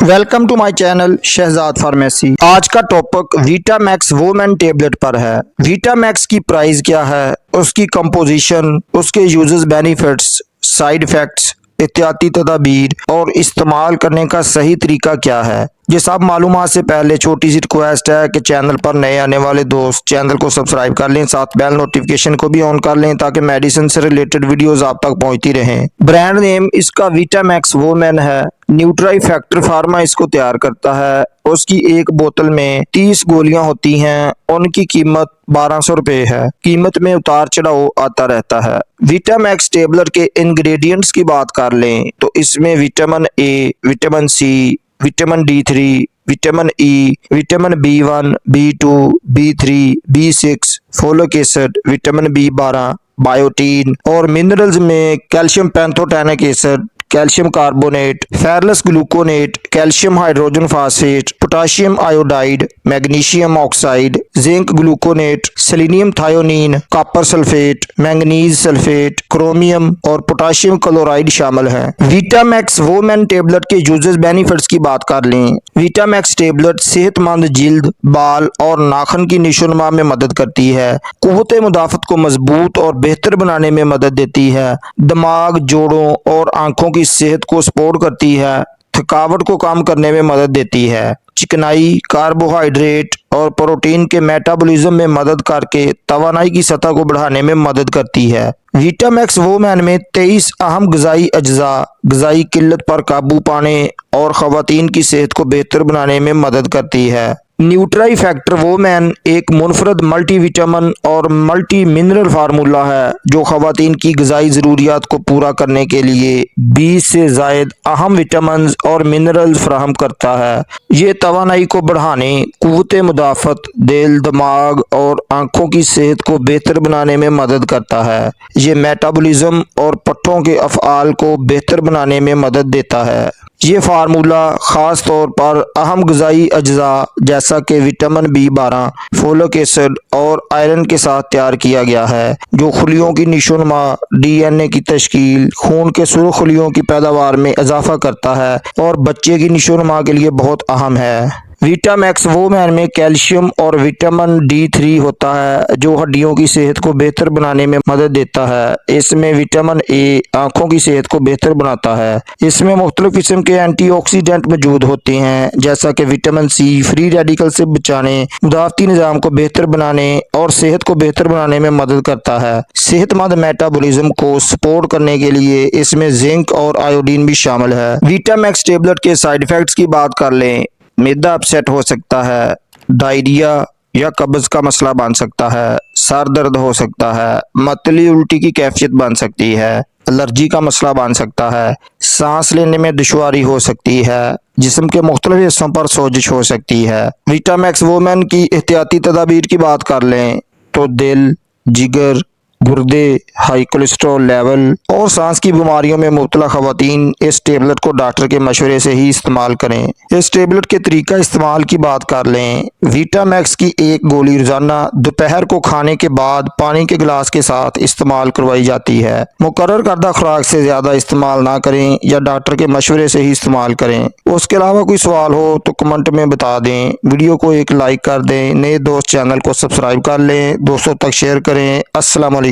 Welcome to my channel Shahzad pharmacy. आज का topic वीटामैक्स women tablet पर है। वीटामैक्स की प्राइस क्या है, उसकी कंपोजिशन, उसके यूजेस, बेनिफिट्स, साइड इफेक्ट्स, एहतियाती तदाबीर और इस्तेमाल करने का सही तरीका क्या है। ये सब मालूमात से पहले छोटी सी रिक्वेस्ट है कि चैनल पर नए आने वाले दोस्त चैनल को सब्सक्राइब कर लें, साथ बेल नोटिफिकेशन को भी ऑन कर लें ताकि मेडिसिन से रिलेटेड वीडियोस आप तक पहुंचती रहें। ब्रांड नेम इसका वीटामैक्स वुमेन है। न्यूट्राइफैक्टर फार्मा इसको तैयार करता है। उसकी एक बोतल में 30 गोलियां होती हैं। उनकी कीमत 1200 रुपए है। कीमत में उतार चढ़ाव आता रहता है। वीटामैक्स टेबलेट के इंग्रेडिएंट्स की बात कर लें तो इसमें vitamin A, vitamin C, vitamin D3, vitamin E, vitamin B1, B2, B3, B6, folic acid, vitamin B12, biotin और मिनरल्स में calcium pantothenic acid, calcium carbonate, ferrous gluconate, calcium hydrogen phosphate, potassium iodide, magnesium oxide, zinc gluconate, selenium thionine, copper sulphate, manganese sulphate, chromium और potassium chloride शामिल है। Vitamax women tablet के uses, benefits की बात कर लें। वीटामैक्स tablet सेहतमंद जिल्द, बाल और नाखून की निशोनुमा में मदद करती है। कुव्वत मुदाफत को मजबूत और बेहतर बनाने में मदद देती है। दिमाग, जोड़ों और आंखों की सेहत को सपोर्ट करती है। थकावट को कम करने में मदद देती है। चिकनाई, कार्बोहाइड्रेट और प्रोटीन के मेटाबॉलिज्म में मदद करके तवानाई की सतह को बढ़ाने में मदद करती है। वीटामैक्स वुमेन में 23 अहम गजाई अज्जा गजाई किल्लत पर काबू पाने और खवातीन की सेहत को बेहतर बनाने में मदद करती है। न्यूट्राइफैक्टर वुमेन एक मुनफरद मल्टीविटामिन और मल्टी मिनरल फार्मूला है जो खवातीन की गजाई ज़रूरियात को पूरा करने के लिए 20 से ज़ायद अहम विटामिन और मिनरल्स फराहम करता है। ये तवानाई को बढ़ाने, कुव्वत मुदाफ़त, दिल, दिमाग और आंखों की सेहत को बेहतर बनाने में मदद करता है। ये मेटाबॉलिज्म और पट्टों के अफ़आल को बेहतर बनाने में मदद देता है। ये फार्मूला ख़ास तौर पर अहम गजाई अज्जा जैसा कि विटामिन B12, फोलिक एसिड और आयरन के साथ तैयार किया गया है जो खुलियों की निशोनुमा, DNA की तश्कील, खून के सुर्ख खुलियों की पैदावार में इजाफा करता है और बच्चे की निशोनुमा के लिए बहुत अहम है। वीटामैक्स वुमेन में कैल्शियम और विटामिन D3 होता है जो हड्डियों की सेहत को बेहतर बनाने में मदद देता है। इसमें विटामिन ए आंखों की सेहत को बेहतर बनाता है। इसमें मुख्तलिफ किस्म के एंटीऑक्सीडेंट मौजूद होते हैं जैसा कि विटामिन सी फ्री रेडिकल से बचाने, मुदाफ़ती निज़ाम को बेहतर बनाने और सेहत को बेहतर बनाने में मदद करता है। सेहतमंद मेटाबॉलिज्म को सपोर्ट करने के लिए इसमें जिंक और आयोडीन भी शामिल है। वीटामैक्स टेबलेट के साइड इफेक्ट्स की बात कर लें। मैदा अपसेट हो सकता है, डायरिया या कब्ज का मसला बन सकता है, सर दर्द हो सकता है, मतली उल्टी की कैफियत बन सकती है, एलर्जी का मसला बन सकता है, सांस लेने में दुश्वारी हो सकती है, जिस्म के मुख्तलिफ हिस्सों पर सोजिश हो सकती है। वीटामैक्स वुमेन की एहतियाती तदाबीर की बात कर लें तो दिल, जिगर, गुर्दे, हाई कोलेस्ट्रॉल लेवल और सांस की बीमारियों में मुब्तला खवातीन इस टेबलेट को डॉक्टर के मशवरे से ही इस्तेमाल करें। इस टेबलेट के तरीका इस्तेमाल की बात कर लें। वीटामैक्स की एक गोली रोजाना दोपहर को खाने के बाद पानी के गिलास के साथ इस्तेमाल करवाई जाती है। मुकर्रर करदा खुराक से ज़्यादा इस्तेमाल ना करें या डॉक्टर के मशवरे से ही इस्तेमाल करें। उसके अलावा कोई सवाल हो तो कमेंट में बता दें। वीडियो को एक लाइक कर दें। नए दोस्त चैनल को सब्सक्राइब कर लें, दोस्तों तक शेयर करें। अस्सलाम वालेकुम।